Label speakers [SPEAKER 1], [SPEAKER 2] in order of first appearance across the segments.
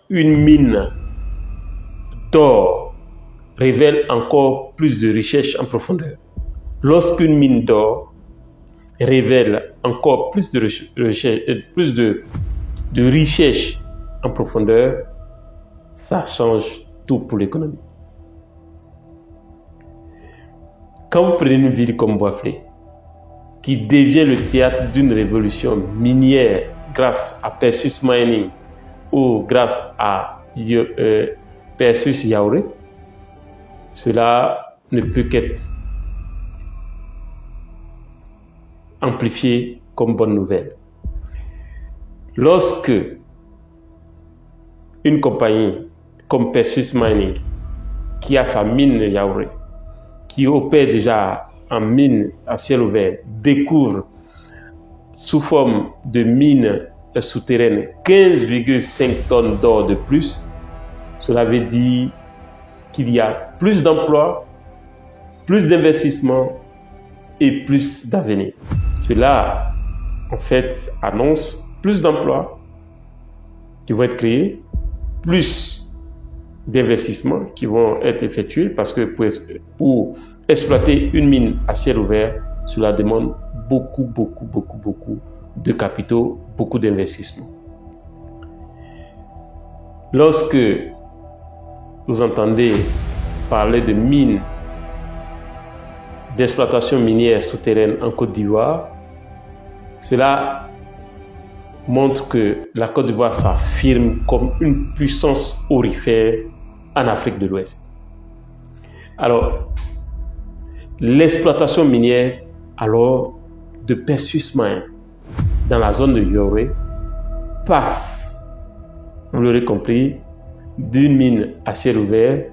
[SPEAKER 1] Une mine d'or révèle encore plus de recherche en profondeur. Lorsqu'une mine d'or révèle encore plus de recherche en profondeur, ça change tout pour l'économie. Quand vous prenez une ville comme Boisflé, qui devient le théâtre d'une révolution minière grâce à Perseus Mining ou grâce à Perseus Yaouré, cela ne peut qu'être amplifié comme bonne nouvelle. Lorsque une compagnie comme Perseus Mining, qui a sa mine Yaouré, qui opère déjà en mine à ciel ouvert, découvre sous forme de mine souterraine 15,5 tonnes d'or de plus, cela veut dire qu'il y a plus d'emplois, plus d'investissements et plus d'avenir. Cela, en fait, annonce plus d'emplois qui vont être créés, plus d'investissements qui vont être effectués parce que pour exploiter une mine à ciel ouvert, cela demande beaucoup de capitaux, beaucoup d'investissements. Lorsque vous entendez parler de mines, d'exploitation minière souterraine en Côte d'Ivoire, cela montre que la Côte d'Ivoire s'affirme comme une puissance aurifère en Afrique de l'Ouest. Alors, l'exploitation minière de Perseus Mining dans la zone de Yaouré passe, vous l'aurez compris, d'une mine à ciel ouvert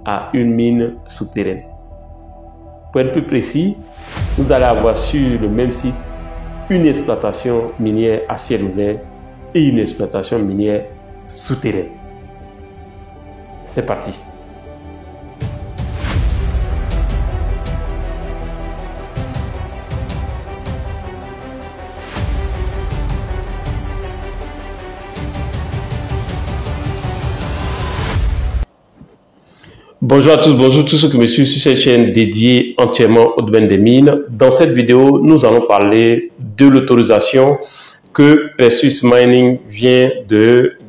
[SPEAKER 1] à une mine souterraine. Pour être plus précis, vous allez avoir sur le même site une exploitation minière à ciel ouvert et une exploitation minière souterraine. C'est parti. Bonjour à tous, bonjour tous ceux qui me suivent sur cette chaîne dédiée entièrement au domaine des mines. Dans cette vidéo, nous allons parler de l'autorisation que Perseus Mining vient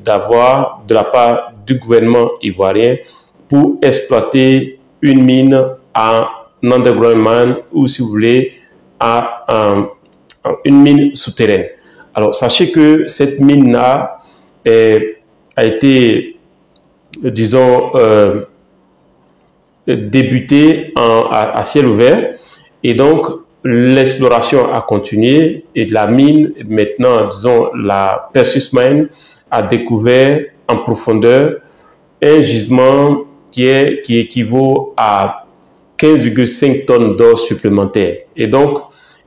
[SPEAKER 1] d'avoir de la part du gouvernement ivoirien pour exploiter une mine en underground mine ou, si vous voulez, une mine souterraine. Alors, sachez que cette mine-là a été, disons, débuté à ciel ouvert et donc l'exploration a continué et la mine maintenant, disons, la Perseus Mining a découvert en profondeur un gisement qui équivaut à 15,5 tonnes d'or supplémentaires. Et donc,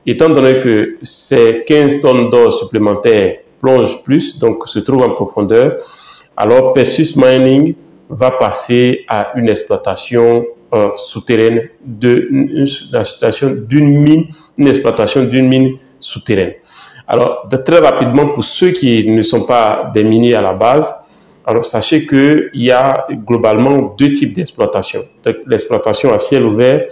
[SPEAKER 1] étant donné que ces 15 tonnes d'or supplémentaires plongent plus, donc se trouvent en profondeur, alors Perseus Mining va passer à une exploitation souterraine une exploitation d'une mine souterraine. Alors, très rapidement, pour ceux qui ne sont pas des miniers à la base, alors sachez qu'il y a globalement deux types d'exploitation. L'exploitation à ciel ouvert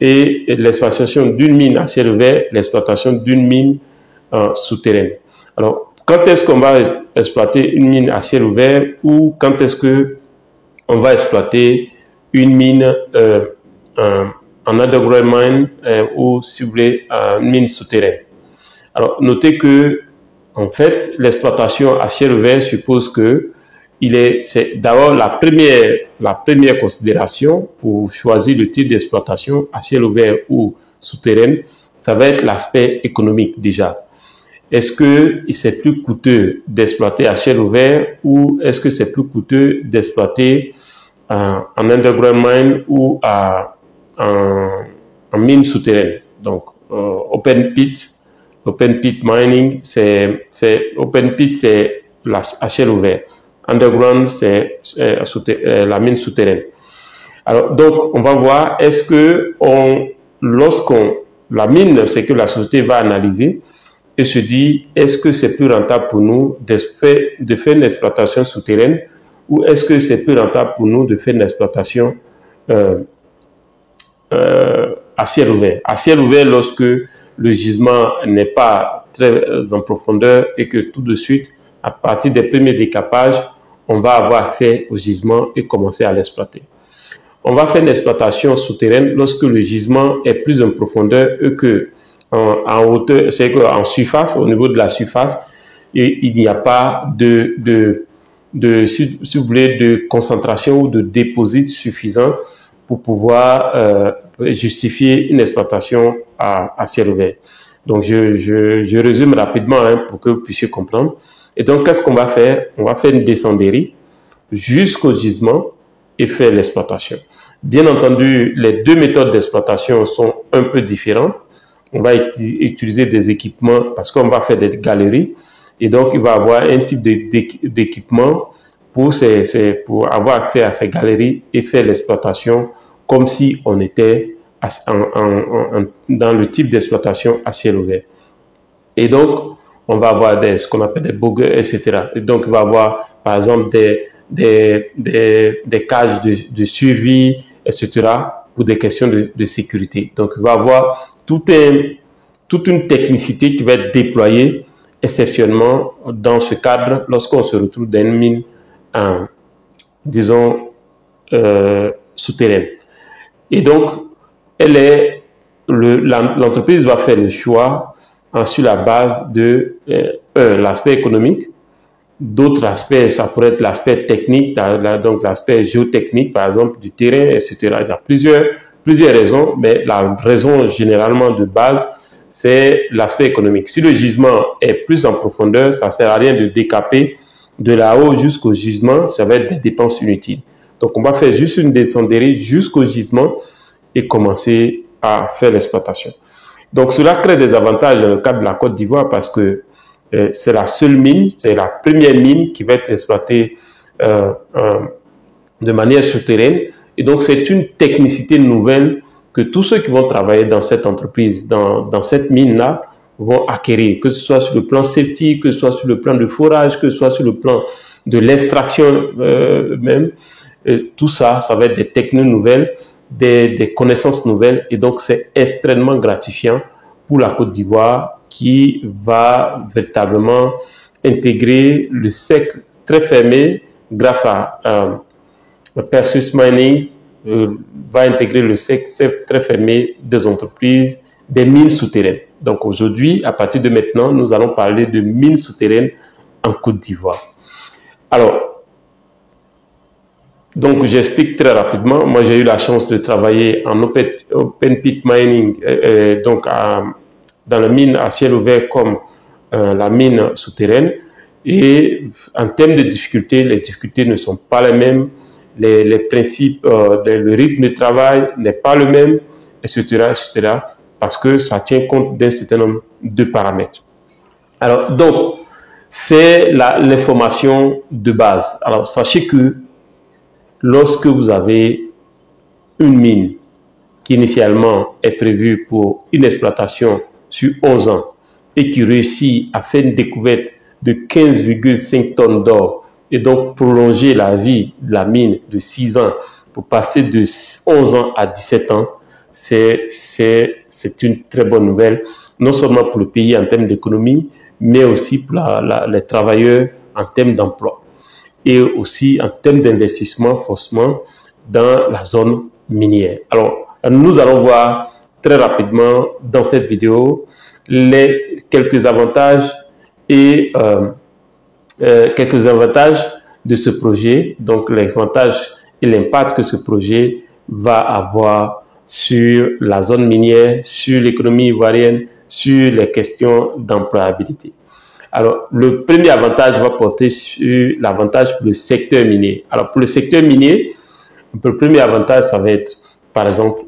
[SPEAKER 1] et l'exploitation d'une mine à ciel ouvert, l'exploitation d'une mine souterraine. Alors, quand est-ce qu'on va exploiter une mine à ciel ouvert ou quand est-ce que on va exploiter une mine en underground mine ou, si vous voulez, une mine souterraine? Alors, notez que, en fait, l'exploitation à ciel ouvert suppose que c'est d'abord la première considération pour choisir le type d'exploitation à ciel ouvert ou souterraine, ça va être l'aspect économique déjà. Est-ce que c'est plus coûteux d'exploiter à ciel ouvert ou est-ce que c'est plus coûteux d'exploiter en underground mine ou en mine souterraine? Donc, open pit mining, open pit, c'est à ciel ouvert. Underground, c'est la mine souterraine. Alors, donc, on va voir, est-ce que la mine, c'est que la société va analyser, et se dit, est-ce que c'est plus rentable pour nous de faire une exploitation souterraine ou est-ce que c'est plus rentable pour nous de faire une exploitation à ciel ouvert. À ciel ouvert, lorsque le gisement n'est pas très en profondeur et que tout de suite, à partir des premiers décapages, on va avoir accès au gisement et commencer à l'exploiter. On va faire une exploitation souterraine lorsque le gisement est plus en profondeur et que en hauteur, c'est qu'en surface, au niveau de la surface, et il n'y a pas si vous voulez, de concentration ou de déposit suffisant pour pouvoir justifier une exploitation à ciel ouvert. Donc, je résume rapidement pour que vous puissiez comprendre. Et donc, qu'est-ce qu'on va faire? On va faire une descenderie jusqu'au gisement et faire l'exploitation. Bien entendu, les deux méthodes d'exploitation sont un peu différentes. On va utiliser des équipements parce qu'on va faire des galeries. Et donc, il va y avoir un type d'équipement pour avoir accès à ces galeries et faire l'exploitation comme si on était dans le type d'exploitation à ciel ouvert. Et donc, on va avoir ce qu'on appelle des bogues, etc. Et donc, il va y avoir, par exemple, des cages de suivi, etc. pour des questions de sécurité. Donc, il va y avoir toute une technicité qui va être déployée exceptionnellement dans ce cadre lorsqu'on se retrouve dans une mine, disons, souterraine. Et donc, l'entreprise va faire le choix sur la base de l'aspect économique. D'autres aspects, ça pourrait être l'aspect technique, donc l'aspect géotechnique, par exemple, du terrain, etc. Il y a plusieurs raisons, mais la raison généralement de base, c'est l'aspect économique. Si le gisement est plus en profondeur, ça ne sert à rien de décaper de là-haut jusqu'au gisement, ça va être des dépenses inutiles. Donc, on va faire juste une descenderie jusqu'au gisement et commencer à faire l'exploitation. Donc, cela crée des avantages dans le cadre de la Côte d'Ivoire parce que c'est la seule mine, c'est la première mine qui va être exploitée de manière souterraine. Et donc, c'est une technicité nouvelle que tous ceux qui vont travailler dans cette entreprise, dans cette mine-là, vont acquérir, que ce soit sur le plan safety, que ce soit sur le plan de forage, que ce soit sur le plan de l'extraction même. Tout ça, ça va être des techniques nouvelles, des connaissances nouvelles. Et donc, c'est extrêmement gratifiant pour la Côte d'Ivoire qui va véritablement intégrer le cercle très fermé grâce à Perseus Mining, va intégrer le cercle très fermé des entreprises, des mines souterraines. Donc aujourd'hui, à partir de maintenant, nous allons parler de mines souterraines en Côte d'Ivoire. Alors, donc j'explique très rapidement. Moi, j'ai eu la chance de travailler en open pit mining, donc dans la mine à ciel ouvert comme la mine souterraine. Et en termes de difficultés, les difficultés ne sont pas les mêmes. Les principes, le rythme de travail n'est pas le même, etc., etc., parce que ça tient compte d'un certain nombre de paramètres. Alors, donc, c'est l'information de base. Alors, sachez que lorsque vous avez une mine qui initialement est prévue pour une exploitation sur 11 ans et qui réussit à faire une découverte de 15,5 tonnes d'or et donc prolonger la vie de la mine de 6 ans pour passer de 11 ans à 17 ans, c'est une très bonne nouvelle, non seulement pour le pays en termes d'économie, mais aussi pour les travailleurs en termes d'emploi et aussi en termes d'investissement forcément dans la zone minière. Alors, nous allons voir très rapidement dans cette vidéo quelques avantages et quelques avantages de ce projet, donc les avantages et l'impact que ce projet va avoir sur la zone minière, sur l'économie ivoirienne, sur les questions d'employabilité. Alors, le premier avantage va porter sur l'avantage pour le secteur minier. Alors, pour le secteur minier, le premier avantage, ça va être, par exemple,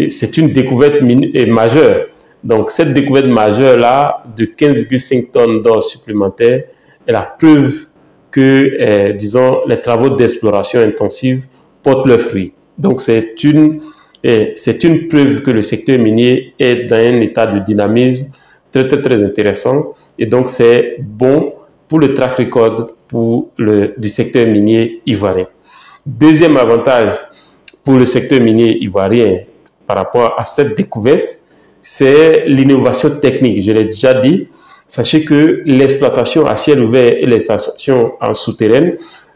[SPEAKER 1] c'est une découverte majeure. Donc, cette découverte majeure-là, de 15,5 tonnes d'or supplémentaires, est la preuve que, disons, les travaux d'exploration intensive portent leurs fruits. Donc, c'est une preuve que le secteur minier est dans un état de dynamisme très intéressant. Et donc, c'est bon pour le track record du secteur minier ivoirien. Deuxième avantage pour le secteur minier ivoirien par rapport à cette découverte, c'est l'innovation technique. Je l'ai déjà dit. Sachez que l'exploitation à ciel ouvert et l'exploitation en souterraine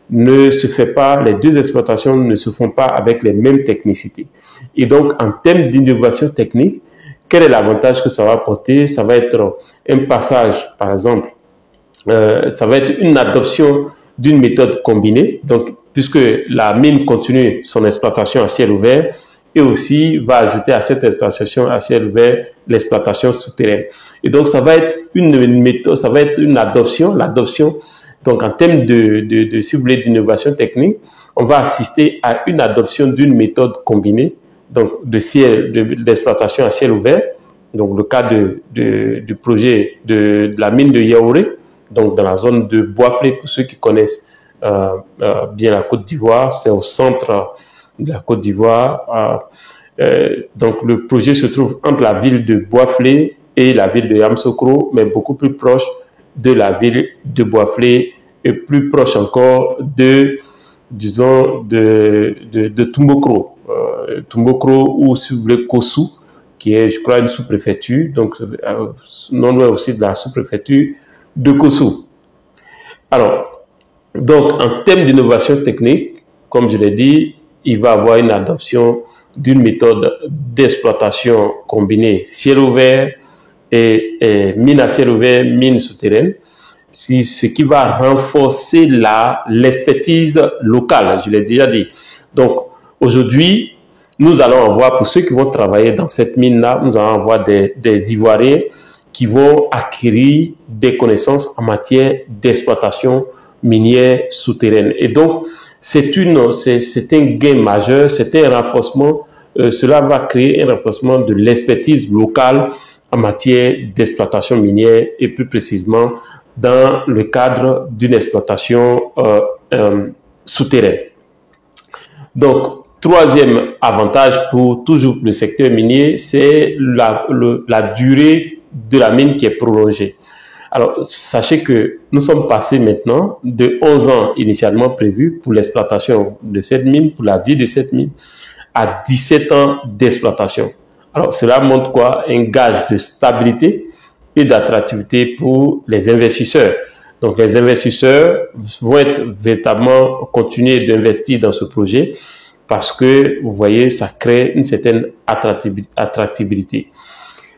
[SPEAKER 1] ne se fait pas, les deux exploitations ne se font pas avec les mêmes technicités. Et donc, en termes d'innovation technique, quel est l'avantage que ça va apporter? Ça va être un passage, par exemple, ça va être une adoption d'une méthode combinée. Donc, puisque la mine continue son exploitation à ciel ouvert, et aussi va ajouter à cette exploitation à ciel ouvert l'exploitation souterraine. Et donc, ça va être une méthode, ça va être une adoption, l'adoption. Donc, en termes si vous voulez, d'innovation technique, on va assister à une adoption d'une méthode combinée, donc d'exploitation à ciel ouvert. Donc, le cas du projet de la mine de Yaouré, donc dans la zone de Bois-Flé, pour ceux qui connaissent bien la Côte d'Ivoire, c'est au centre de la Côte d'Ivoire. Donc, le projet se trouve entre la ville de Bois-Flé et la ville de Yamoussoukro, mais beaucoup plus proche de la ville de Bois-Flé et plus proche encore de Tombouctou. Tombouctou ou si vous voulez Kossou, qui est, je crois, une sous-préfecture, donc non loin aussi de la sous-préfecture de Kossou. Alors, donc, en termes d'innovation technique, comme je l'ai dit, il va y avoir une adoption d'une méthode d'exploitation combinée ciel ouvert et mine à ciel ouvert, mine souterraine, ce qui va renforcer l'expertise locale, je l'ai déjà dit. Donc, aujourd'hui, nous allons avoir, pour ceux qui vont travailler dans cette mine-là, nous allons avoir des Ivoiriens qui vont acquérir des connaissances en matière d'exploitation minière souterraine. Et donc, c'est un gain majeur, c'est un renforcement, cela va créer un renforcement de l'expertise locale en matière d'exploitation minière et plus précisément dans le cadre d'une exploitation souterraine. Donc, troisième avantage pour toujours le secteur minier, c'est la durée de la mine qui est prolongée. Alors, sachez que nous sommes passés maintenant de 11 ans initialement prévus pour l'exploitation de cette mine, pour la vie de cette mine, à 17 ans d'exploitation. Alors, cela montre quoi? Un gage de stabilité et d'attractivité pour les investisseurs. Donc, les investisseurs vont véritablement continuer d'investir dans ce projet parce que, vous voyez, ça crée une certaine attractivité.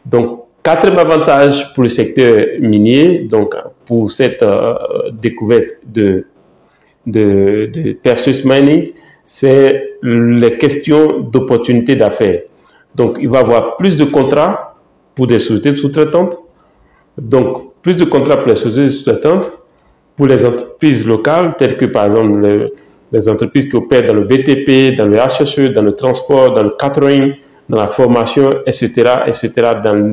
[SPEAKER 1] Donc, quatrième avantage pour le secteur minier, donc pour cette découverte de Perseus Mining, c'est les questions d'opportunités d'affaires. Donc, il va y avoir plus de contrats pour des sociétés sous-traitantes. Donc, plus de contrats pour les sociétés sous-traitantes, pour les entreprises locales, telles que par exemple les entreprises qui opèrent dans le BTP, dans le HSE, dans le transport, dans le catering, dans la formation, etc., dans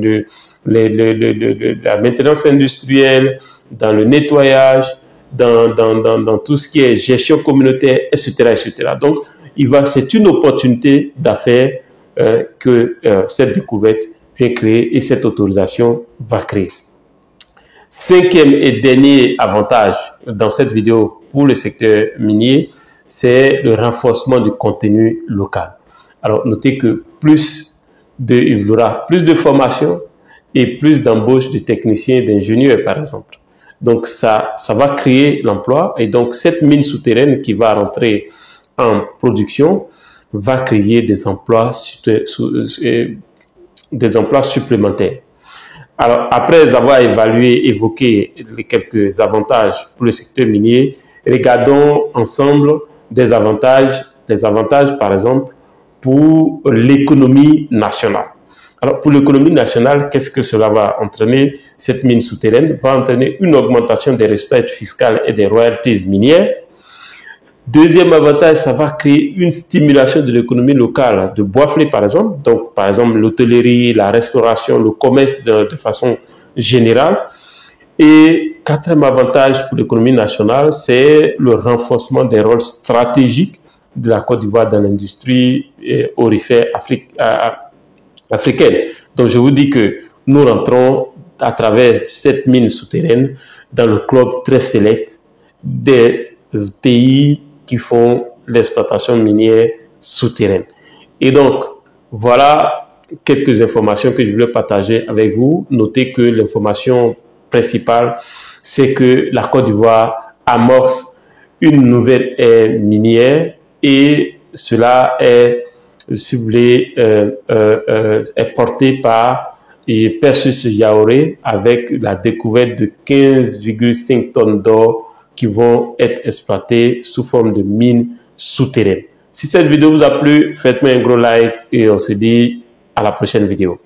[SPEAKER 1] la maintenance industrielle, dans le nettoyage, dans tout ce qui est gestion communautaire, etc. Donc, c'est une opportunité d'affaires que cette découverte vient créer et cette autorisation va créer. Cinquième et dernier avantage dans cette vidéo pour le secteur minier, c'est le renforcement du contenu local. Alors, notez que il y aura plus de formation et plus d'embauche de techniciens, d'ingénieurs, par exemple. Donc, ça va créer l'emploi. Et donc, cette mine souterraine qui va rentrer en production va créer des emplois supplémentaires. Alors, après avoir évoqué les quelques avantages pour le secteur minier, regardons ensemble des avantages, par exemple, pour l'économie nationale. Alors, pour l'économie nationale, qu'est-ce que cela va entraîner? Cette mine souterraine va entraîner une augmentation des recettes fiscales et des royalties minières. Deuxième avantage, ça va créer une stimulation de l'économie locale de Bois-Flé, par exemple. Donc, par exemple, l'hôtellerie, la restauration, le commerce de façon générale. Et quatrième avantage pour l'économie nationale, c'est le renforcement des rôles stratégiques de la Côte d'Ivoire dans l'industrie aurifère africaine. Donc, je vous dis que nous rentrons à travers cette mine souterraine dans le club très select des pays qui font l'exploitation minière souterraine. Et donc, voilà quelques informations que je voulais partager avec vous. Notez que l'information principale, c'est que la Côte d'Ivoire amorce une nouvelle ère minière et cela est, si vous voulez, est porté par Perseus Yaouré avec la découverte de 15,5 tonnes d'or qui vont être exploitées sous forme de mines souterraines. Si cette vidéo vous a plu, faites-moi un gros like et on se dit à la prochaine vidéo.